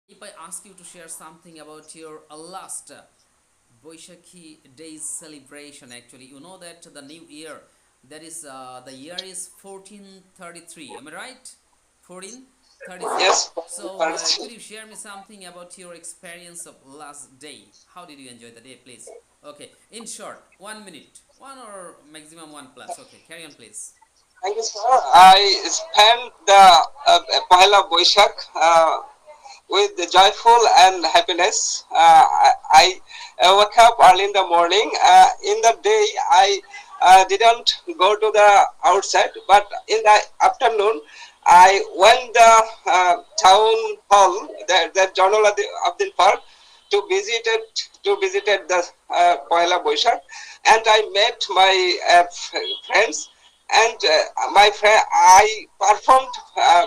If I ask you to share something about your last Baishakhi days celebration, actually, you know that the new year, that is, the year is 1433. Am I right? 1433. Yes, So, Parsi. could you share me something about your experience of last day? How did you enjoy the day, please? Okay, in short, 1 minute, one or maximum one plus. Okay, carry on, please. Thank you, sir. I spent the Pahela Baishakh with the joyful and happiness. I woke up early in the morning. In the day, I didn't go to the outside, but in the afternoon, I went the town hall, the Journal of the Park, to visit it, to visited the Pahela Baishakh, and I met my friends and my friend, I performed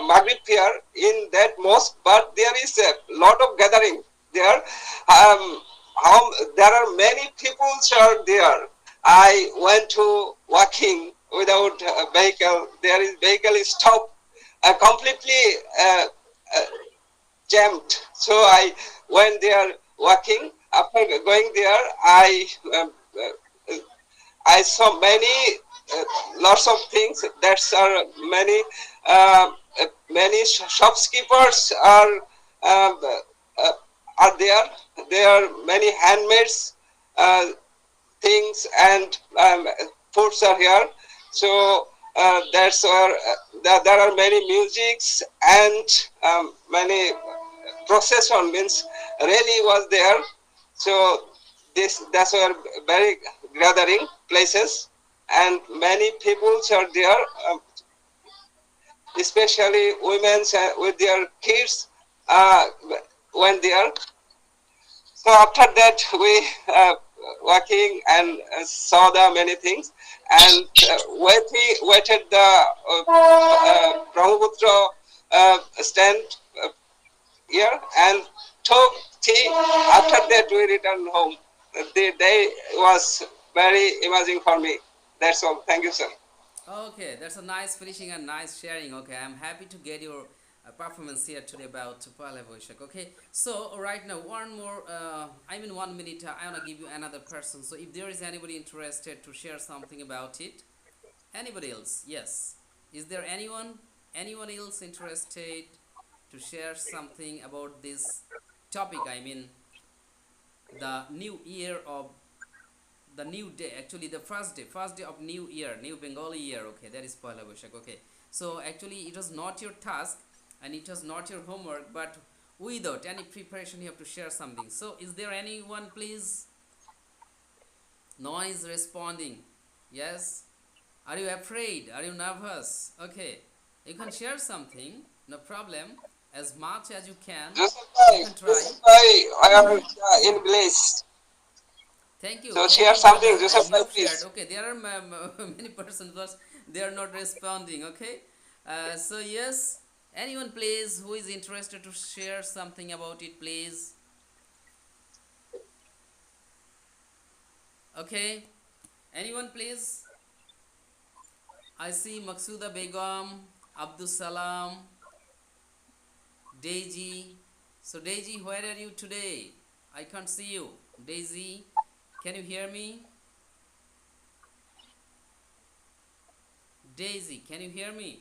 Maghrib prayer in that mosque, but there is a lot of gathering there. There are many people are there. I went to walking without a vehicle. There is vehicle is stopped, completely uh, uh, jammed. So I went there walking. After going there, I saw many lots of things. That's are many many shopkeepers um, uh, are there. There are many handmaids uh, things and foods are here. So that's where there are many musics and many procession means really was there. So this that's where very gathering places and many people are there, especially women with their kids uh, went there. So after that, we walking and saw the many things, and waited the Brahmaputra stand here and took tea. After that, we returned home. The day was very amazing for me. That's all. Thank you, sir. Okay, that's a nice finishing and nice sharing. Okay, I'm happy to get your performance here today about Pahela Baishakh. Okay, so right now, one more, I mean, 1 minute, I want to give you another person. So if there is anybody interested to share something about it, anybody else? Yes. Is there anyone else interested to share something about this topic? I mean, the new year of the new day, actually the first day of new year, new Bengali year. Okay, that is Pahela Baishakh. Okay, so actually it was not your task and it was not your homework, but without any preparation you have to share something. So is there anyone, please? Noise responding. Yes. Are you afraid? Are you nervous? Okay, you can share something, no problem, as much as you can. You can try. Joseph Bhai, I am in place. Thank Share you, something, brother. Joseph As you Bhai, have shared, please. okay, there are many persons, but they are not responding. Okay, so yes, anyone, please, who is interested to share something about it, please. Okay, anyone, please. I see Maksuda Begum, Abdul Salam, Daisy. So Daisy, where are you today? I can't see you. Daisy, can you hear me? Daisy, can you hear me?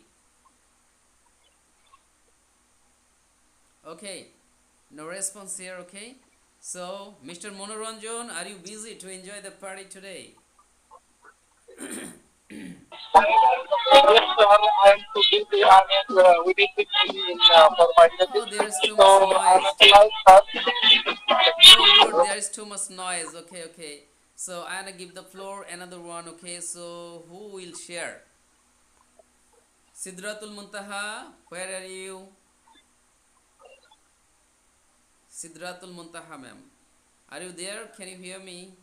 Okay, no response here. Okay, so Mr. Monoranjan, are you busy to enjoy the party today? Yes, sir. I'm too busy. I mean, we need to be in for my Oh, studies. there is too So much I'm noise. at the night Good. There is too much noise. Okay, okay. So I'm gonna give the floor another one. Okay, so who will share? Sidratul Muntaha, where are you? Sidratul Muntaha, ma'am. Are you there? Can you hear me?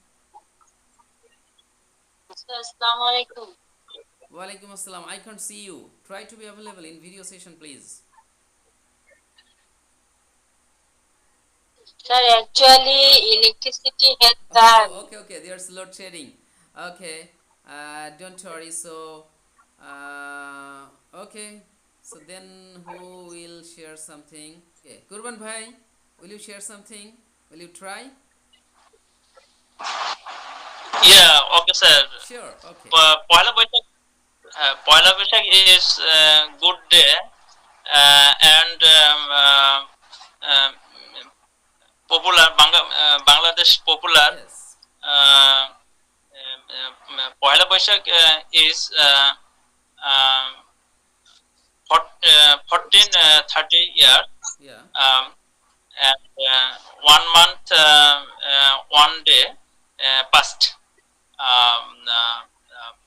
Sir, Assalamu alaikum. Walaikum assalam. I can't see you. Try to be available in video session, please. Sir, actually, electricity has Oh, gone. okay, okay. There's load shedding. Okay, don't worry. So, okay. So then, who will share something? Okay, Kurban Bhai. Will you share something? Will you try? Yeah, okay, sir. Sure. Okay. Pahela Baishakh is good day, and um, popular Bangladesh popular. Yes. Uh, Pahela Baishakh is 14 30 years, Yeah. um, and 1 month, 1 day past.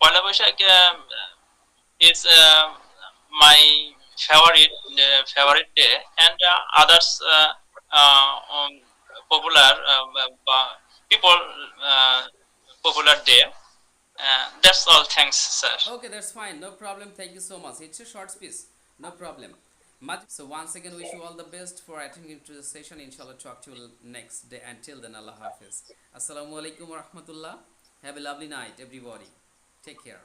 Pahela Baishakh is my favorite day, and others popular people popular day. That's all. Thanks, sir. Okay, that's fine. No problem. Thank you so much. It's a short speech. No problem. So once again, wish you all the best for attending to the session. Inshallah, talk to you next day. Until then, Allah Hafiz. Assalamu alaikum wa rahmatullah. Have a lovely night, everybody. Take care.